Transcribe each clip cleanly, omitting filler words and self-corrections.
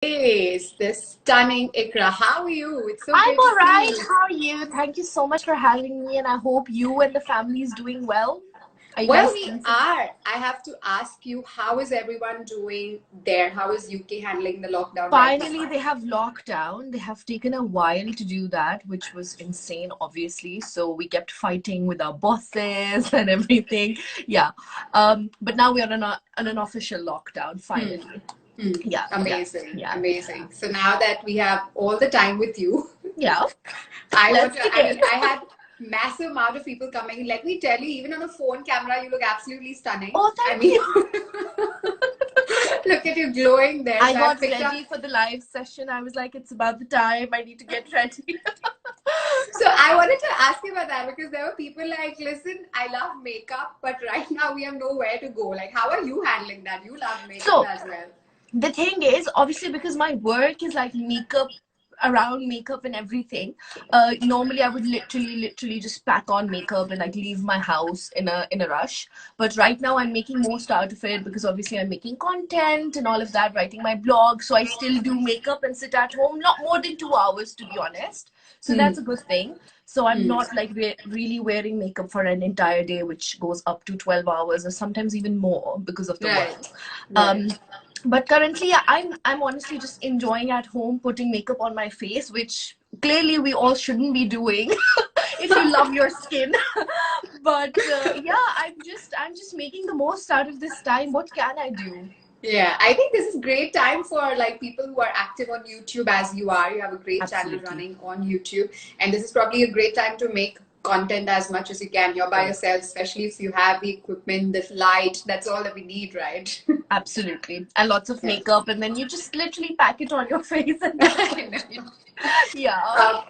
Is the stunning Iqraa. How are you? It's so I'm great to all see right. you. How are you? Thank you so much for having me, and I hope you and the family is doing well. Are you Well, guys we staying safe? are. I have to ask you, how is everyone doing there? How is UK handling the lockdown right now? Finally, they have lockdown. They have taken a while to do that, which was insane, obviously. So we kept fighting with our bosses and everything. Yeah. But now we are on an official lockdown, Hmm. finally. Hmm. Yeah, yeah, Amazing, yeah, yeah. amazing. So now that we have all the time with you, Yeah. I want Let's to, I begin. mean, I had massive amount of people coming. Let me tell you, even on a phone camera, you look absolutely stunning. Oh, I thank mean, you. look at you glowing there. I So I got picked up. ready for the live session. I was like, it's about the time. I need to get ready. So I wanted to ask you about that because there were people like, listen, I love makeup, but right now we have nowhere to go. Like, how are you handling that? You love makeup So as well. the thing is, obviously, because my work is like makeup, around makeup and everything, normally I would literally just pack on makeup and like leave my house in a rush. But right now I'm making most out of it because obviously I'm making content and all of that, writing my blog, so I still do makeup and sit at home not more than 2 hours, to be honest. So Hmm. that's a good thing. So I'm Hmm. not like really wearing makeup for an entire day, which goes up to 12 hours or sometimes even more because of the Right. work. Right. um but currently, yeah, I'm honestly just enjoying at home putting makeup on my face, which clearly we all shouldn't be doing if you love your skin. But yeah, I'm just making the most out of this time. What can I do? Yeah, I think this is great time for like people who are active on YouTube as you are. You have a great channel Absolutely. running on YouTube, and this is probably a great time to make content as much as you can. You're by Right. yourself, especially if you have the equipment, the light. That's all that we need, right? Absolutely. And lots of Yeah. makeup, and then you just literally pack it on your face, and that's I it. know. Yeah. Um,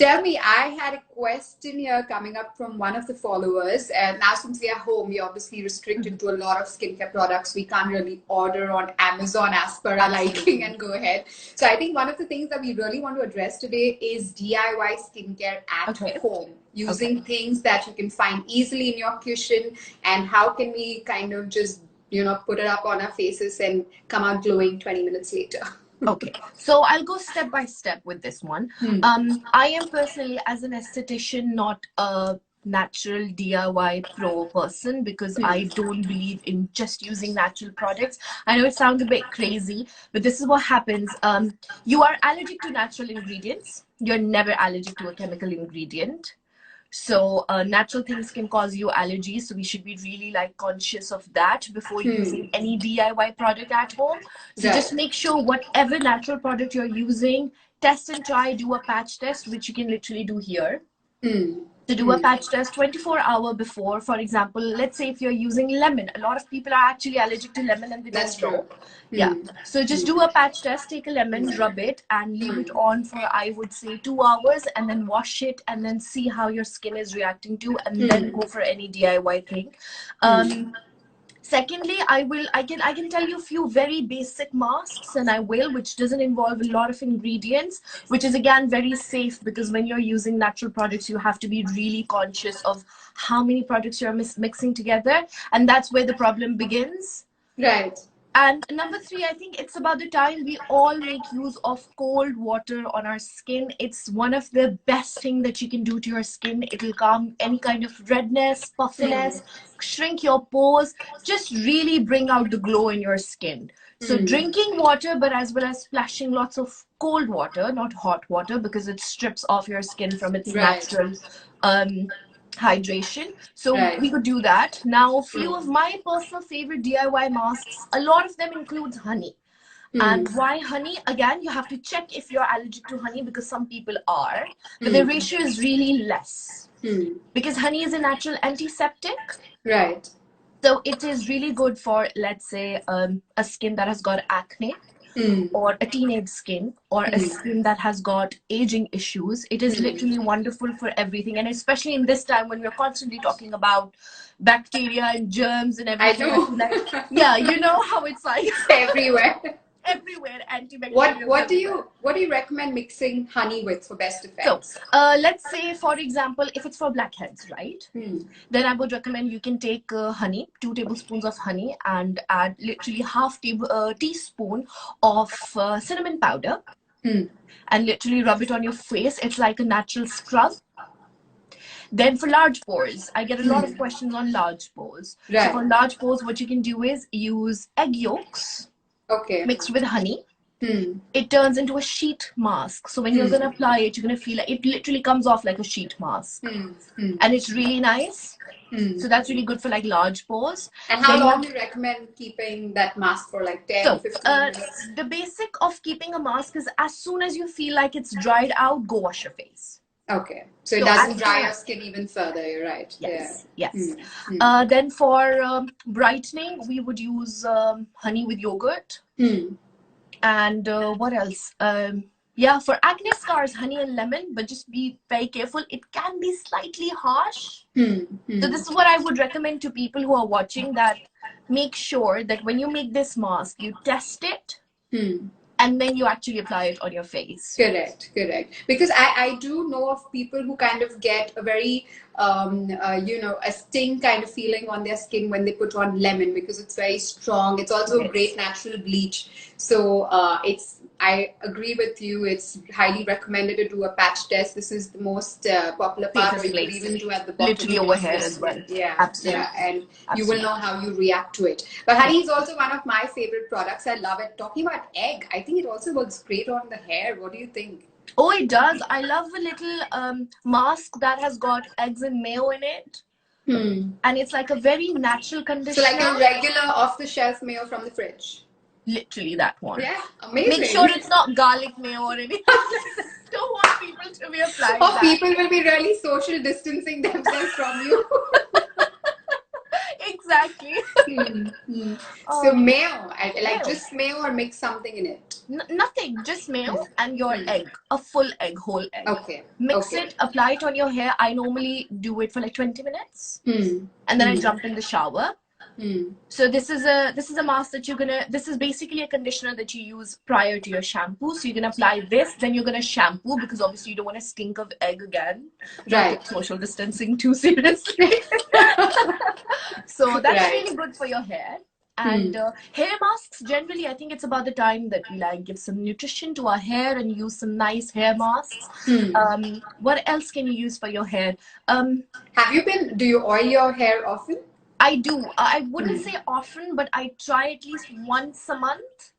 Tell me, I had a question here coming up from one of the followers. And now, since we are home, we're obviously restricted to a lot of skincare products. We can't really order on Amazon as per our liking Absolutely. and go ahead. So, I think one of the things that we really want to address today is DIY skincare at Okay. home, Okay. using things that you can find easily in your kitchen. And how can we kind of just, put it up on our faces and come out glowing 20 minutes later? Okay, so I'll go step by step with this one. Hmm. I am personally, as an esthetician, not a natural DIY pro person because Hmm. I don't believe in just using natural products. I know it sounds a bit crazy, but this is what happens. You are allergic to natural ingredients. You're never allergic to a chemical ingredient. So natural things can cause you allergies, so we should be really like conscious of that before Hmm. using any DIY product at home. So Right. just make sure whatever natural product you're using, test and try, do a patch test, which you can literally do here. Hmm. To do a Hmm. patch test 24-hour before. For example, let's say if you're using lemon, a lot of people are actually allergic to lemon and they That's don't true. know. Yeah, Hmm. so just Hmm. do a patch test, take a lemon, Hmm. rub it and leave it Hmm. on for, I would say, 2 hours, and then wash it and then see how your skin is reacting to, and then Hmm. go for any DIY thing. Hmm. Secondly, I can tell you a few very basic masks, and I will, which doesn't involve a lot of ingredients, which is again very safe because when you're using natural products, you have to be really conscious of how many products you're mixing together, and that's where the problem begins. Right. And number three, I think it's about the time we all make use of cold water on our skin. It's one of the best thing that you can do to your skin. It'll calm any kind of redness, Hmm. puffiness, shrink your pores, just really bring out the glow in your skin. So Hmm. drinking water, but as well as splashing lots of cold water, not hot water, because it strips off your skin from its Right. natural um, hydration. So Right. we could do that. Now, a few Hmm. of my personal favorite DIY masks, a lot of them includes honey. Hmm. And why honey? Again, you have to check if you're allergic to honey because some people are, but the Hmm. ratio is really less Hmm. because honey is a natural antiseptic. Right. So it is really good for, let's say, a skin that has got acne, Hmm. or a teenage skin, or a Hmm. skin that has got aging issues. It is Hmm. literally wonderful for everything. And especially in this time when we're constantly talking about bacteria and germs and I everything, I do. feel like, yeah, you know how it's like. Everywhere. everywhere, antibacterial. What do you recommend mixing honey with for best So, effects? let's say, for example, if it's for blackheads, right? Then I would recommend you can take honey, 2 tablespoons of honey, and add literally half teaspoon of cinnamon powder, and literally rub it on your face. It's like a natural scrub. Then for large pores, I get a lot of questions on large pores. Right. So for large pores, what you can do is use egg yolks mixed with honey. It turns into a sheet mask. So when you're going to apply it, you're going to feel like it literally comes off like a sheet mask. And it's really nice. So that's really good for like large pores. And how long do you recommend keeping that mask for, like 10, 15 minutes? The basic of keeping a mask is as soon as you feel like it's dried out, go wash your face. Okay. So it doesn't dry your skin even further, you're right. Yes. Yeah. Yes. Then for brightening, we would use honey with yogurt. And what else? Yeah, for acne scars, honey and lemon, but just be very careful. It can be slightly harsh. So this is what I would recommend to people who are watching, that make sure that when you make this mask, you test it. And then you actually apply it on your face. Correct. Because I do know of people who kind of get a very, a sting kind of feeling on their skin when they put on lemon, because it's very strong. It's also a great natural bleach. So I agree with you. It's highly recommended to do a patch test. This is the most popular part, or you could even do at the bottom. Literally over here as well. Yeah, absolutely. Yeah, and you will know how you react to it. But honey is also one of my favorite products. I love it. Talking about egg, I think it also works great on the hair. What do you think? Oh, it does. I love a little mask that has got eggs and mayo in it. And it's like a very natural conditioner. So like a regular off-the-shelf mayo from the fridge. Literally that one. Yeah, amazing. Make sure it's not garlic mayo or anything. Don't want people to be applying that. People will be really social distancing themselves from you. Exactly. So mayo, like just mayo, or mix something in it? Nothing, just mayo and your egg, a full egg, whole egg. Okay. Mix it, apply it on your hair. I normally do it for like 20 minutes. And then I jump in the shower. So this is a mask that this is basically a conditioner that you use prior to your shampoo. So you're gonna apply this, then you're gonna shampoo, because obviously you don't want to stink of egg again. Right. Don't take social distancing too seriously. So that's really good for your hair. And hair masks, generally, I think it's about the time that we like give some nutrition to our hair and use some nice hair masks. What else can you use for your hair? Do you oil your hair often? I do. I wouldn't say often, but I try at least once a month.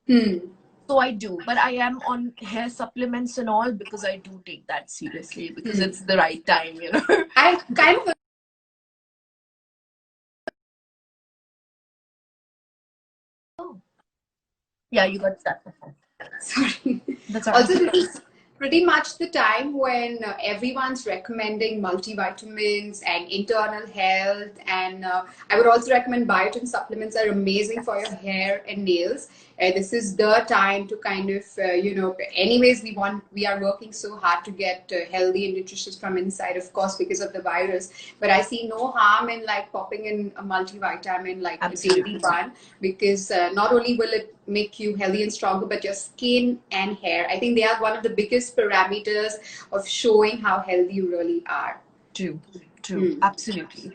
So I do. But I am on hair supplements and all, because I do take that seriously, because it's the right time, you know. I kind of... Oh. Yeah, you got that. Sorry. That's all right. Also, this is pretty much the time when everyone's recommending multivitamins and internal health, and I would also recommend biotin supplements are amazing for your hair and nails. This is the time to kind of anyways, we are working so hard to get healthy and nutritious from inside, of course, because of the virus, but I see no harm in like popping in a multivitamin like a daily one, because not only will it make you healthy and stronger, but your skin and hair, I think they are one of the biggest parameters of showing how healthy you really are. True. Absolutely.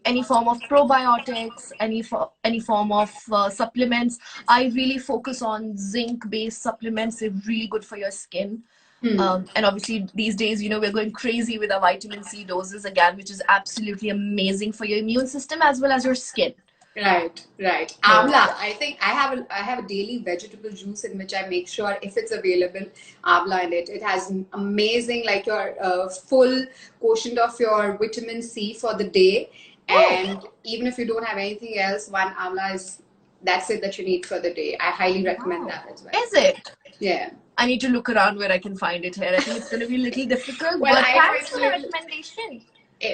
Any form of probiotics, any form of supplements. I really focus on zinc-based supplements. They're really good for your skin. And obviously these days, we're going crazy with our vitamin C doses again, which is absolutely amazing for your immune system as well as your skin. Right. Amla, I think I have a daily vegetable juice in which I make sure, if it's available, amla in it. It has amazing, like your full quotient of your vitamin C for the day. And even if you don't have anything else, one amla that's it that you need for the day. I highly recommend that as well. Is it? Yeah. I need to look around where I can find it here. I think it's going to be a little difficult, but thanks for the recommendation.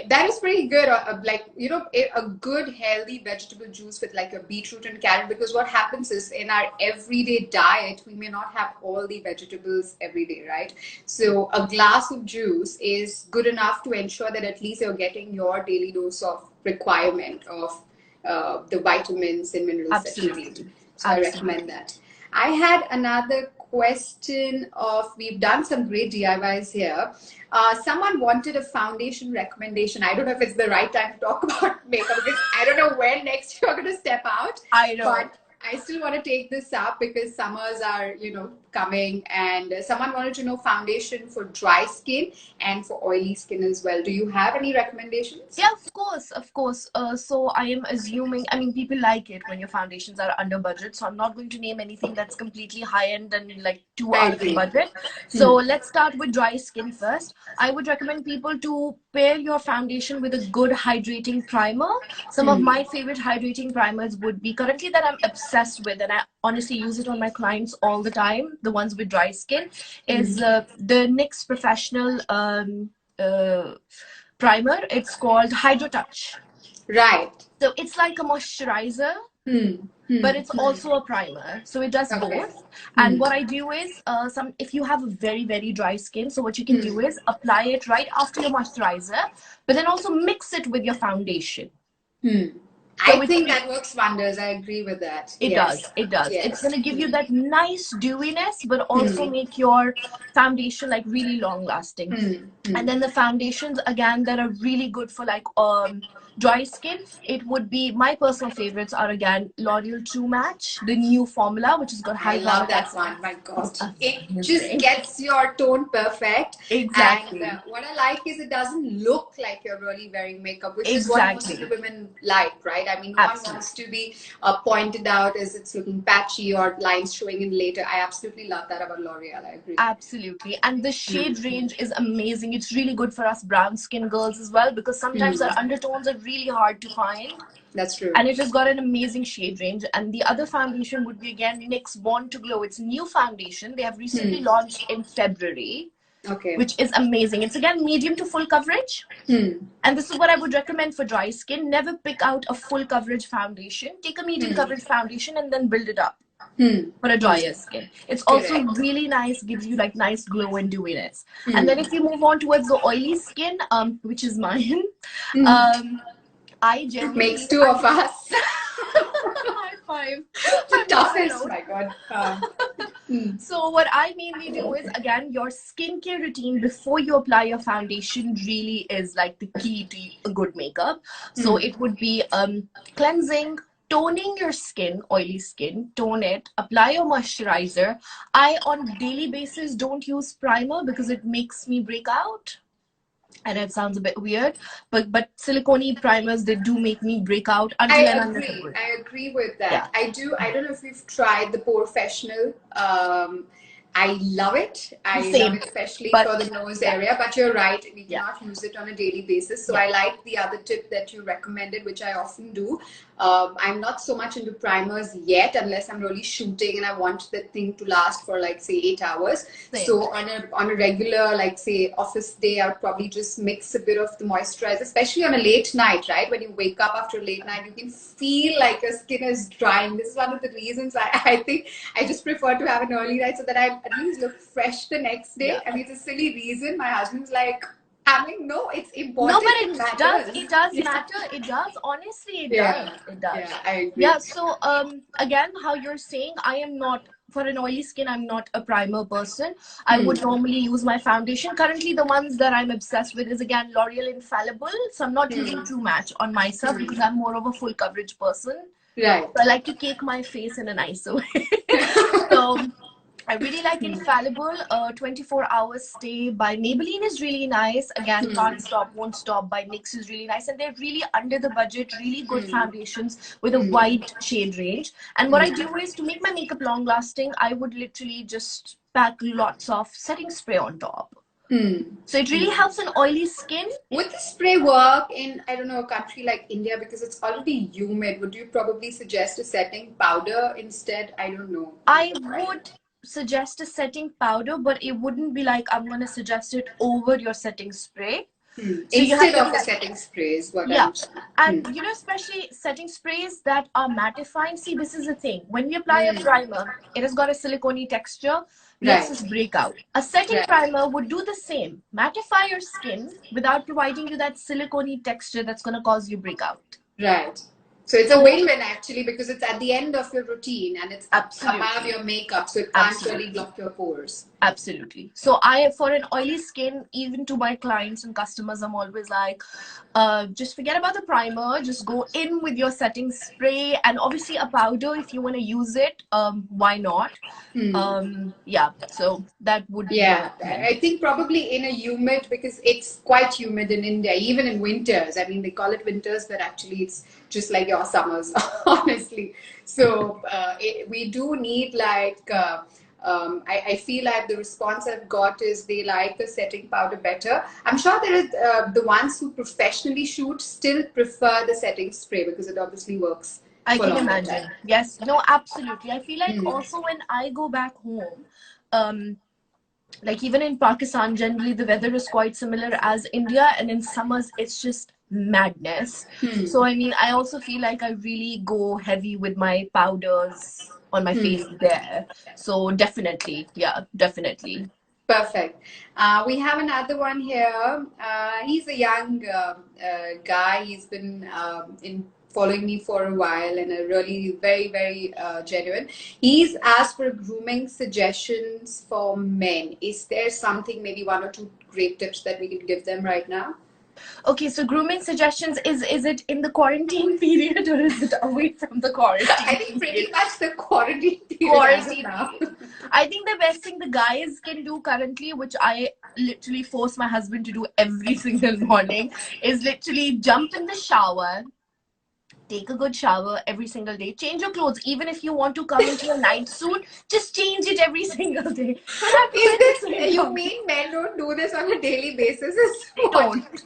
That is pretty good. A good healthy vegetable juice with like a beetroot and carrot, because what happens is in our everyday diet, we may not have all the vegetables every day, right? So a glass of juice is good enough to ensure that at least you're getting your daily dose of requirement of the vitamins and minerals that you need. So I recommend that. I had another question of, we've done some great DIYs here. Someone wanted a foundation recommendation. I don't know if it's the right time to talk about makeup because I don't know when next you're going to step out. I know. But I still want to take this up because summers are, coming, and someone wanted to know foundation for dry skin and for oily skin as well. Do you have any recommendations? Yeah, of course, of course. So I am assuming, I mean, people like it when your foundations are under budget. So I'm not going to name anything that's completely high end and like too I out of the agree. budget. So let's start with dry skin first. I would recommend people to pair your foundation with a good hydrating primer. Some of my favorite hydrating primers would be currently that I'm obsessed with, and I honestly use it on my clients all the time, the ones with dry skin, is the NYX Professional primer. It's called Hydro Touch. Right. So it's like a moisturizer, but it's also a primer. So it does both. And what I do is, if you have a very, very dry skin, so what you can do is apply it right after your moisturizer, but then also mix it with your foundation. So I think that works wonders. I agree with that. It does. It does. Yes. It's going to give you that nice dewiness, but also make your foundation like really long lasting. And then the foundations, again, that are really good for like dry skin, it would be, my personal favorites are again L'Oreal True Match, the new formula, which has got I love that one. My God, it just gets your tone perfect. Exactly. And what I like is it doesn't look like you're really wearing makeup, which is what most of the women like, right? I mean, no one wants to be pointed out as it's looking patchy or lines showing in later. I absolutely love that about L'Oreal. I agree. Absolutely. And the shade range is amazing. It's really good for us brown skin girls as well, because sometimes our undertones are really hard to find. That's true. And it has got an amazing shade range. And the other foundation would be again NYX Born to Glow. It's a new foundation. They have recently launched in February. Okay. Which is amazing. It's again medium to full coverage. And this is what I would recommend for dry skin. Never pick out a full coverage foundation. Take a medium coverage foundation and then build it up for a drier skin. It's also really nice, gives you like nice glow and dewiness. And then if you move on towards the oily skin, which is mine, I generally... Makes two of us. High five. The toughest, my God. So what I mainly do is, again, your skincare routine before you apply your foundation really is like the key to a good makeup. So it would be cleansing, toning your skin, oily skin, tone it, apply your moisturizer. I, on a daily basis, don't use primer because it makes me break out. And it sounds a bit weird, but silicone primers, they do make me break out. I agree with that. Yeah. I don't know if you've tried the Professional. I love it. I love it, especially for the nose area. But you're right, we cannot use it on a daily basis. So I like the other tip that you recommended, which I often do. I'm not so much into primers yet, unless I'm really shooting and I want the thing to last for like say 8 hours. So on a regular, like say office day, I would probably just mix a bit of the moisturizer, especially on a late night, right? When you wake up after a late night, you can feel like your skin is drying. This is one of the reasons I think I just prefer to have an early night so that I at least look fresh the next day. I mean, it's a silly reason. My husband's like, I mean, no, it's important. No, but it does matter. It does. Honestly, it does. It does. Yeah, I agree. Yeah, so again, how you're saying, I am not, for an oily skin, I'm not a primer person. I would normally use my foundation. Currently, the ones that I'm obsessed with is again L'Oreal Infallible. So I'm not using True Match on myself because I'm more of a full coverage person. Right. So I like to cake my face in a nicer way. So I really like Infallible. 24 Hours Stay by Maybelline is really nice. Again, Can't Stop, Won't Stop by NYX is really nice. And they're really under the budget, really good foundations with a wide shade range. And what I do is, to make my makeup long lasting, I would literally just pack lots of setting spray on top. So it really helps an oily skin. Would the spray work in, I don't know, a country like India because it's already humid? Would you probably suggest a setting powder instead? I don't know. I would suggest a setting powder, but it wouldn't be like I'm going to suggest it over your setting spray. So instead of a setting spray is what I'm saying. And you know, especially setting sprays that are mattifying. See, this is the thing. When we apply a primer, it has got a silicone texture. Makes us break out. A setting primer would do the same. Mattify your skin without providing you that silicone texture that's going to cause you breakout. Right. So it's a win-win actually, because it's at the end of your routine and it's Absolutely. above your makeup, so it can't Absolutely. really block your pores. Absolutely. So for an oily skin, even to my clients and customers, I'm always like, just forget about the primer. Just go in with your setting spray and obviously a powder if you want to use it. Why not? Yeah. So that would be Yeah, my opinion. I think probably in a humid, because it's quite humid in India, even in winters. I mean, they call it winters, but actually it's just like your summers, honestly. So we do need like, I feel like the response I've got is they like the setting powder better. I'm sure there is the ones who professionally shoot still prefer the setting spray because it obviously works I for can longer imagine. time. Yes. No, absolutely. I feel like also when I go back home, um, like even in Pakistan, generally the weather is quite similar as India, and in summers it's just madness. So I mean, I also feel like I really go heavy with my powders on my face there. So definitely, yeah, definitely. Perfect. We have another one here. He's a young guy. He's been in following me for a while and a really very, very genuine. He's asked for grooming suggestions for men. Is there something, maybe one or two great tips that we could give them right now? Okay, so grooming suggestions, is it in the quarantine period or is it away from the I quarantine think pretty period? much the quarantine period as of Quarantine now. period. I think the best thing the guys can do currently, which I literally force my husband to do every single morning, is literally jump in the shower, take a good shower every single day, change your clothes. Even if you want to come into a night suit, just change it every single day. Don't have to wear the Is same this, you clothes. mean men don't do this on a daily basis? Is They what? don't.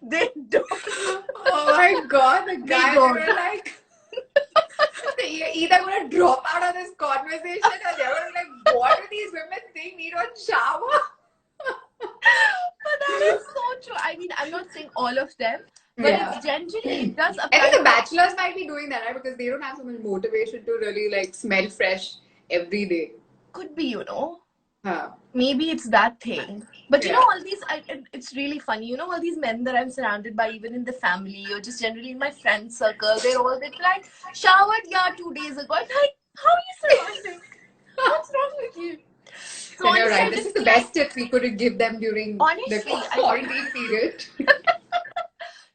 They don't. Oh my god, the They guys don't. were like, you're either going to drop out of this conversation or they're going to be like, what do these women think need a shower? But that is so true. I mean, I'm not saying all of them, but Yeah. it's generally, it does I apply think the to. bachelors might be doing that, right? Because they don't have so much motivation to really like smell fresh every day. Could be, you know. Huh. Maybe it's that thing. But you know, Yeah. all these, it's really funny. You know, all these men that I'm surrounded by, even in the family or just generally in my friend circle, they're like, showered, yeah, 2 days ago. I'm like, how are you surrounding? What's wrong with you? So And you're right. instead, This is just the be like, best tip we could give them during the honestly, quarantine period.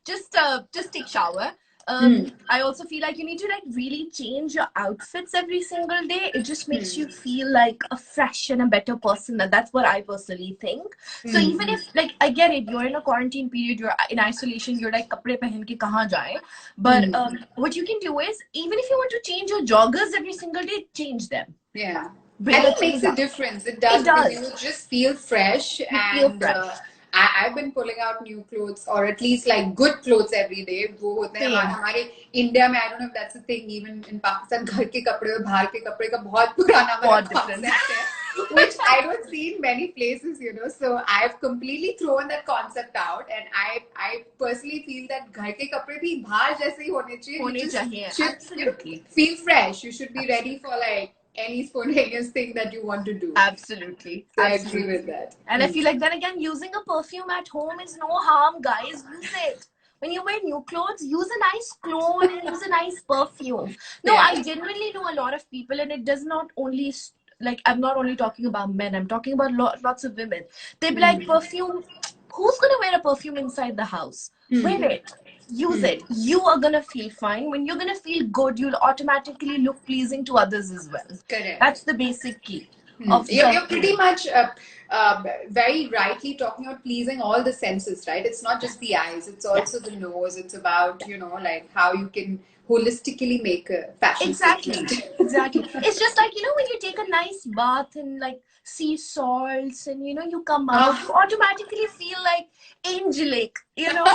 just take shower. I also feel like you need to like really change your outfits every single day. It just makes you feel like a fresh and a better person, and that's what I personally think. So even if, like, I get it, you're in a quarantine period, you're in isolation, you're like kapde pehen ke kahan jaye, but what you can do is, even if you want to change your joggers every single day, change them. Yeah. Bring I the think it things makes a up. difference. It does, It because you does. just feel fresh. You feel And fresh. I've been pulling out new clothes, or at least like good clothes every day. वो होते हैं Same. हमारे India में, I don't know if that's a thing. Even in Pakistan, घर के कपड़े और बाहर के कपड़े का बहुत पुराना वाला बहुत different. concept है, which I don't see in many places, you know. So I've completely thrown that concept out, and I personally feel that घर के कपड़े भी बाहर जैसे ही होने चाहिए. होने You just चाहिए. should, Absolutely. you know, feel fresh. You should be ready for like any spontaneous thing that you want to do. Absolutely. So Absolutely. I agree with that. And I feel like then again, using a perfume at home is no harm, guys. Use it. When you wear new clothes, use a nice cologne and use a nice perfume. No, Yeah. I genuinely know a lot of people, and it does not only, like, I'm not only talking about men, I'm talking about lots of women. They'd be like, perfume, who's going to wear a perfume inside the house? Wear it. Use it. You are going to feel fine. When you're going to feel good, you'll automatically look pleasing to others as well. Correct. That's the basic key. You're pretty much very rightly talking about pleasing all the senses, right? It's not just the eyes, it's also the nose. It's about, you know, like how you can holistically make a fashion Exactly. statement. Exactly. It's just like, you know, when you take a nice bath and like sea salts and, you know, you come out, you automatically feel like angelic, you know?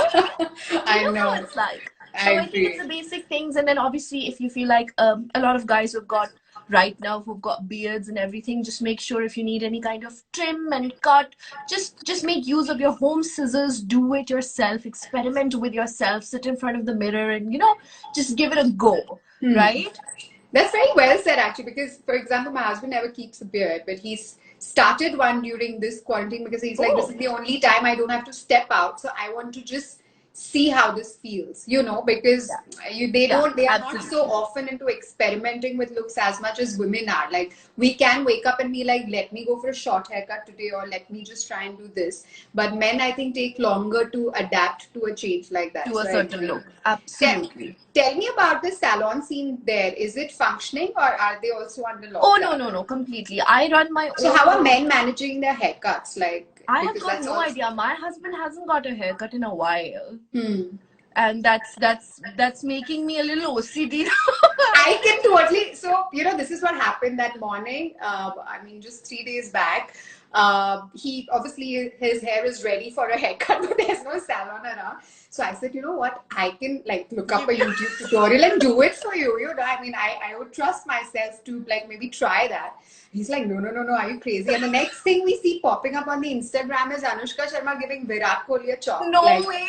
I You know know. how it's like. I So I think agree. it's the basic things. And then obviously, if you feel like a lot of guys who've got right now who've got beards and everything, just make sure if you need any kind of trim and cut, just make use of your home scissors. Do it yourself. Experiment with yourself. Sit in front of the mirror and, you know, just give it a go. Right? That's very well said, actually, because, for example, my husband never keeps a beard, but he's started one during this quarantine because he's like, this is the only time I don't have to step out. So I want to just see how this feels, you know, because they are not so absolutely. often into experimenting with looks as much as women are. Like, we can wake up and be like, let me go for a short haircut today, or let me just try and do this. But men, I think, take longer to adapt to a change like that. To a So I certain agree. look. Absolutely. Tell me about the salon scene there. Is it functioning, or are they also under Oh, lockdown? no, completely. I run my So own. how are men managing their haircuts? Like, I have because got that's no also. idea. My husband hasn't got a haircut in a while. Hmm. And that's making me a little OCD. I can totally. So, you know, this is what happened that morning. I mean, just 3 days back. He obviously, his hair is ready for a haircut, but there's no salon around. So I said, you know what? I can like look up a YouTube tutorial and do it for you. You know, I mean, I would trust myself to like maybe try that. He's like, no, are you crazy? And the next thing we see popping up on the Instagram is Anushka Sharma giving Virat Kohli a chop. No Like, way.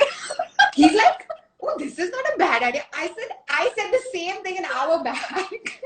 he's like, oh, this is not a bad idea. I said the same thing an hour back.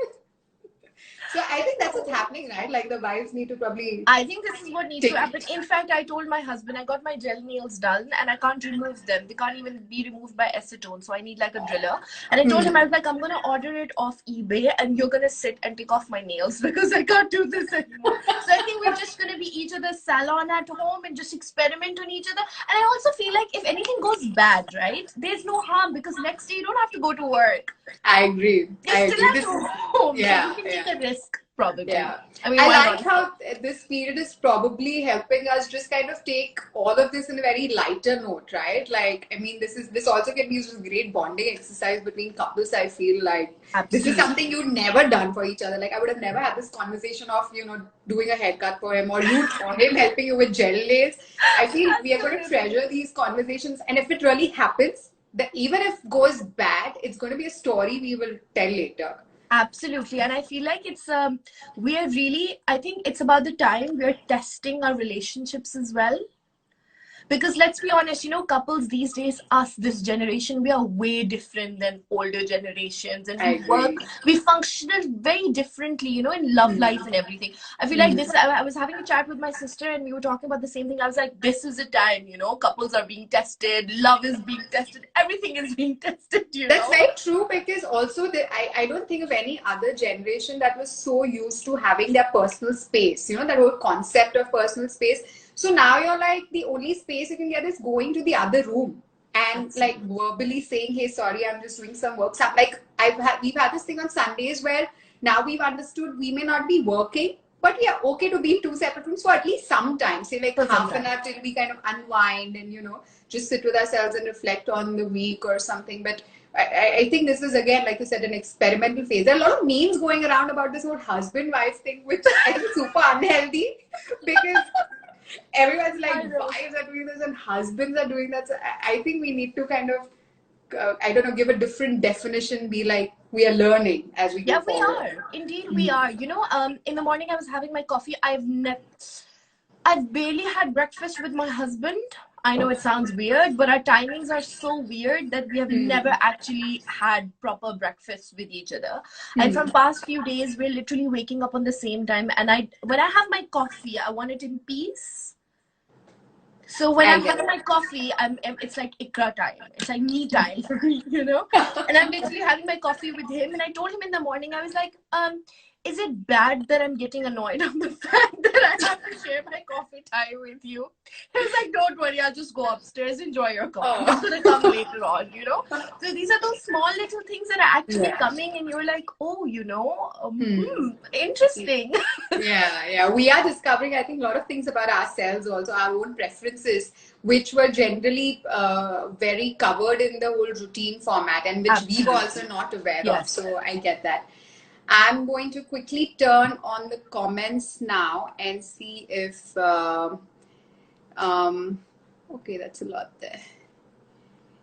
So I think that's what's happening, right? Like, the wives need to probably. I think this is what needs to happen. In fact, I told my husband I got my gel nails done and I can't remove them. They can't even be removed by acetone. So I need like a driller. And I told him, I was like, I'm going to order it off eBay and you're going to sit and take off my nails because I can't do this anymore. So I think we're just going to be each other's salon at home and just experiment on each other. And I also feel like if anything goes bad, right, there's no harm because next day you don't have to go to work. I agree. You're still at home. Yeah, so you can take a risk. Probably. Yeah. I mean, I why like how this period is probably helping us just kind of take all of this in a very lighter note, right? Like, I mean, this also can be used as a great bonding exercise between couples. I feel like this is something you've never done for each other. Like, I would have never had this conversation of, you know, doing a haircut for him, or him helping you with gel nails. I feel we are going to treasure these conversations, and if it really happens, that even if it goes bad, it's going to be a story we will tell later. Absolutely. And I feel like it's we are really, I think it's about the time we're testing our relationships as well. Because let's be honest, you know, couples these days, us, this generation, we are way different than older generations. And we function very differently, you know, in love life and everything. I feel like I was having a chat with my sister and we were talking about the same thing. I was like, this is a time, you know, couples are being tested, love is being tested, everything is being tested, you know. That's very true, because also I don't think of any other generation that was so used to having their personal space, you know, that whole concept of personal space. So now you're like, the only space you can get is going to the other room and like verbally saying, hey, sorry, I'm just doing some work. Like, we've had this thing on Sundays where now we've understood we may not be working, but we are okay to be in two separate rooms for at least some time, say like half an hour, till we kind of unwind and, you know, just sit with ourselves and reflect on the week or something. But I think this is, again, like you said, an experimental phase. There are a lot of memes going around about this whole husband-wife thing, which I think is super unhealthy, because everyone's like, wives are doing this and husbands are doing that. So I think we need to kind of, I don't know, give a different definition, be like, we are learning as we go forward. Yeah, we are. Indeed, we are. You know, in the morning I was having my coffee. I've barely had breakfast with my husband. I know it sounds weird, but our timings are so weird that we have never actually had proper breakfast with each other. And from past few days, we're literally waking up on the same time. And when I have my coffee, I want it in peace. So when I'm having my coffee, it's like Iqraa time. It's like me time for me, you know? And I'm literally having my coffee with him. And I told him in the morning, I was like, is it bad that I'm getting annoyed on the fact that I have to share my coffee time with you? He was like, don't worry, I'll just go upstairs, enjoy your coffee. I'm going to come later on, you know? So these are those small little things that are actually coming and you're like, oh, you know, interesting. Yeah. We are discovering, I think, a lot of things about ourselves also, our own preferences, which were generally very covered in the whole routine format, and which we were also not aware of. So I get that. I'm going to quickly turn on the comments now and see if, okay, that's a lot there.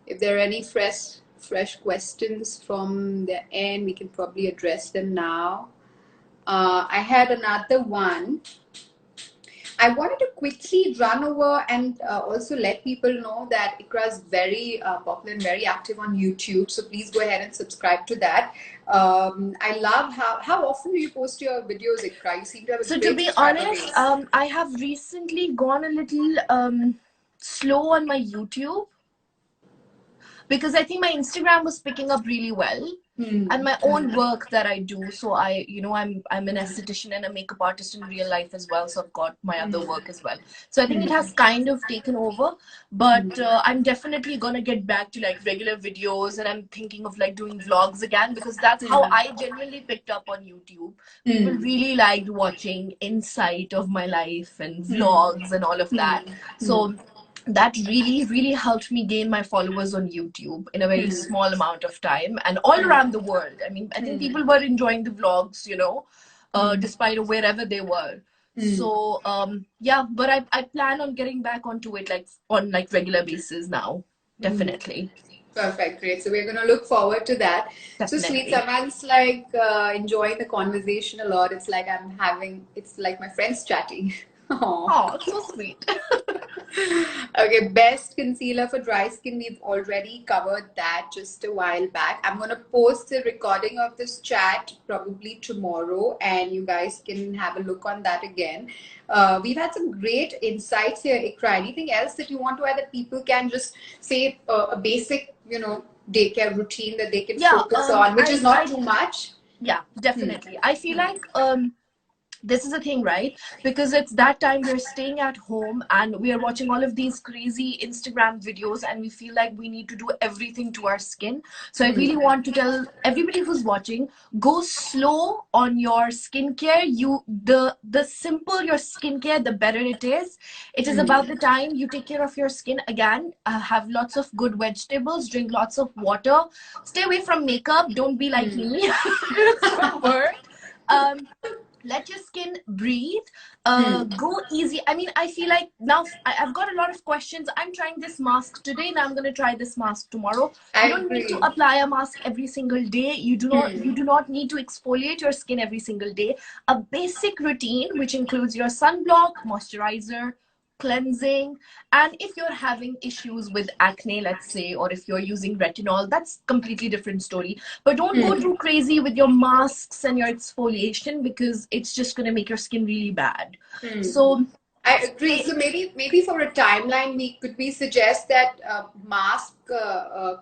If there are any fresh questions from the end, we can probably address them now. I had another one. I wanted to quickly run over and also let people know that Iqraa is very popular and very active on YouTube. So please go ahead and subscribe to that. I love how often do you post your videos, Iqraa? You seem to have a So to be honest, I have recently gone a little slow on my YouTube. because I think my Instagram was picking up really well. And my own work that I do. So I'm an esthetician and a makeup artist in real life as well. So I've got my other work as well. So I think it has kind of taken over, but I'm definitely gonna get back to like regular videos, and I'm thinking of like doing vlogs again, because that's how I genuinely picked up on YouTube. People really liked watching insight of my life and vlogs and all of that. So that really helped me gain my followers on YouTube in a very small amount of time, and all around the world. I mean, I think people were enjoying the vlogs, despite of wherever they were. So yeah, but I plan on getting back onto it like on like regular basis now. Definitely. Perfect, great. So we're going to look forward to that. Definitely. So sweet, Saman's like enjoying the conversation a lot. It's like it's like my friends chatting. Oh, so sweet. Okay, best concealer for dry skin. We've already covered that just a while back. I'm going to post the recording of this chat probably tomorrow, and you guys can have a look on that again. We've had some great insights here, Iqraa. Anything else that you want to add that people can just say a basic, daycare routine that they can focus on, which is not too much? Yeah, definitely. I feel like this is a thing, right? Because it's that time we're staying at home and we are watching all of these crazy Instagram videos, and we feel like we need to do everything to our skin. So I really want to tell everybody who's watching, go slow on your skincare. The simple your skincare, the better it is. It is about the time you take care of your skin. Again, have lots of good vegetables, drink lots of water, stay away from makeup. Don't be like me. It's my word. Let your skin breathe. Go easy. I mean, I feel like now I've got a lot of questions. I'm trying this mask today. Now I'm going to try this mask tomorrow. You don't need to apply a mask every single day. You do not need to exfoliate your skin every single day. A basic routine, which includes your sunblock, moisturizer, cleansing, and if you're having issues with acne, let's say, or if you're using retinol, that's completely different story. But don't go too crazy with your masks and your exfoliation, because it's just going to make your skin really bad. So I agree. So maybe for a timeline, could we suggest that mask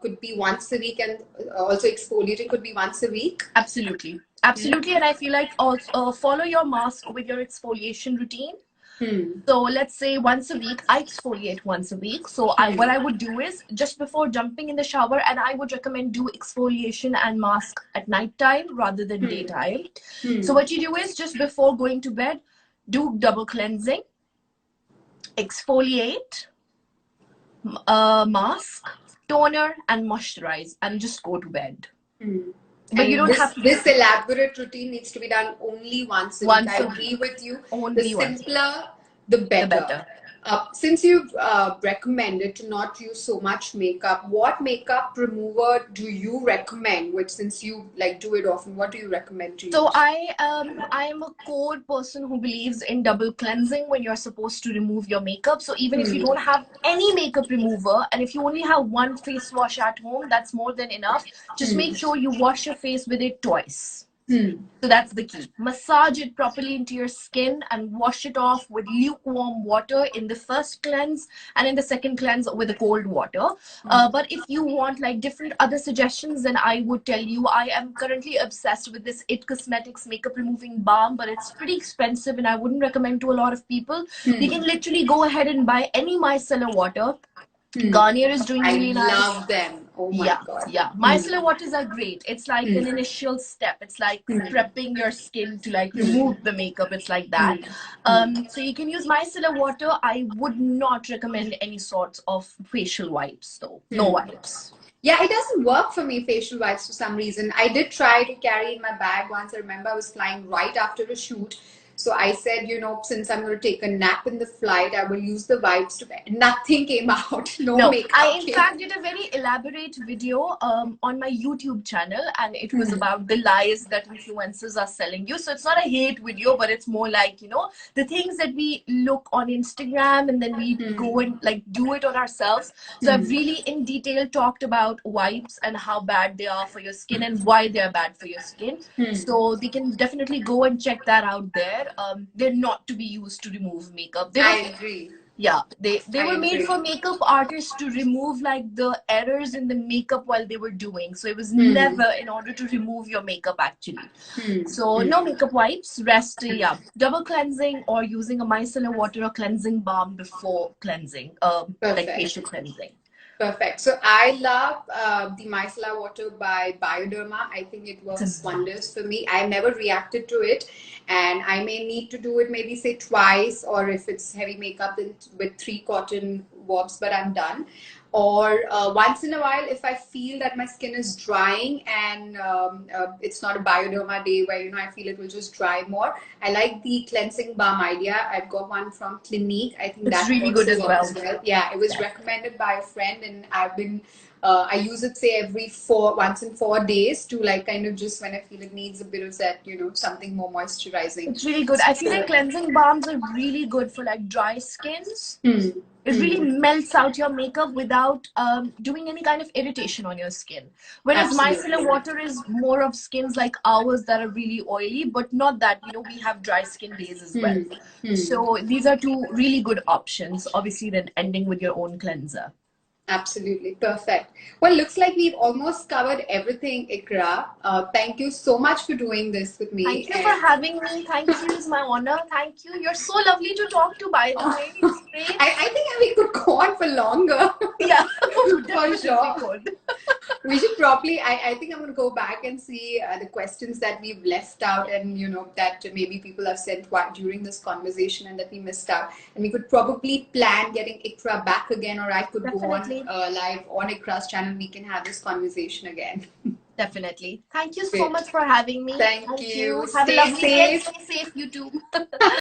could be once a week, and also exfoliating could be once a week? Absolutely. And I feel like also follow your mask with your exfoliation routine. So let's say once a week, I exfoliate once a week. So what I would do is just before jumping in the shower, and I would recommend do exfoliation and mask at night time rather than daytime. So what you do is just before going to bed, do double cleansing, exfoliate, mask, toner, and moisturize, and just go to bed. But and you don't have to. This elaborate routine needs to be done only once a week. I agree with you. Only the simpler, the better. Since you've recommended to not use so much makeup, what makeup remover do you recommend? Which, since you like do it often, what do you recommend to use? So I am a core person who believes in double cleansing when you're supposed to remove your makeup. So even if you don't have any makeup remover, and if you only have one face wash at home, that's more than enough. Just make sure you wash your face with it twice. So that's the key. Massage it properly into your skin and wash it off with lukewarm water in the first cleanse, and in the second cleanse with the cold water. But if you want like different other suggestions, then I would tell you, I am currently obsessed with this It Cosmetics makeup removing balm, but it's pretty expensive and I wouldn't recommend to a lot of people. You can literally go ahead and buy any micellar water. Garnier is doing really nice. I love them. Oh my god. Yeah, micellar waters are great. It's like an initial step. It's like prepping your skin to like remove the makeup. It's like that. So you can use micellar water. I would not recommend any sorts of facial wipes though. No wipes. Yeah, it doesn't work for me, facial wipes, for some reason. I did try to carry in my bag once. I remember I was flying right after a shoot. So I said, since I'm going to take a nap in the flight, I will use the wipes to bed. Nothing came out. No makeup. I in fact did a very elaborate video on my YouTube channel, and it was about the lies that influencers are selling you. So it's not a hate video, but it's more like, the things that we look on Instagram and then we go and like do it on ourselves. So I've really in detail talked about wipes and how bad they are for your skin and why they're bad for your skin. So they can definitely go and check that out there. They're not to be used to remove makeup. I agree. Yeah, they I were made agree. for makeup artists to remove like the errors in the makeup while they were doing. So it was Hmm. never in order to remove your makeup actually. Hmm. So Hmm. no makeup wipes, rest, yeah, double cleansing or using a micellar water or cleansing balm before cleansing, like Perfect. facial cleansing. Perfect. So I love the micellar water by Bioderma. I think it It's works amazing. wonders for me. I've never reacted to it, and I may need to do it maybe say twice, or if it's heavy makeup, then with 3 cotton swabs, but I'm done. Or once in a while, if I feel that my skin is drying and it's not a Bioderma day where I feel it will just dry more, I like the cleansing balm idea. I've got one from Clinique. I think It's that really good also as works well. well. Yeah, it was Yeah. recommended by a friend, and I use it say once in 4 days to like kind of just when I feel it needs a bit of that, something more moisturizing. It's really good. I feel like cleansing balms are really good for like dry skins. Hmm. It really Hmm. melts out your makeup without doing any kind of irritation on your skin. Whereas micellar Absolutely. water is more of skins like ours that are really oily, but not that, we have dry skin days as well. Hmm. Hmm. So these are two really good options. Obviously, then ending with your own cleanser. Absolutely. Perfect. Well, looks like we've almost covered everything, Iqraa. Thank you so much for doing this with me. Thank you for And having me. Thank you. It's my honor. Thank you. You're so lovely to talk to, by the oh, way. It's great. I think we could go on for longer. Yeah, we For definitely sure. could. We should probably, I think I'm going to go back and see the questions that we've left out, and that maybe people have sent during this conversation and that we missed out. And we could probably plan getting Iqraa back again, or I could go on Definitely. live on Iqraa's channel. We can have this conversation again. Definitely. Thank you so Great. much for having me. Thank Thank you. you. Have a Stay lovely day and safe. stay safe, you too.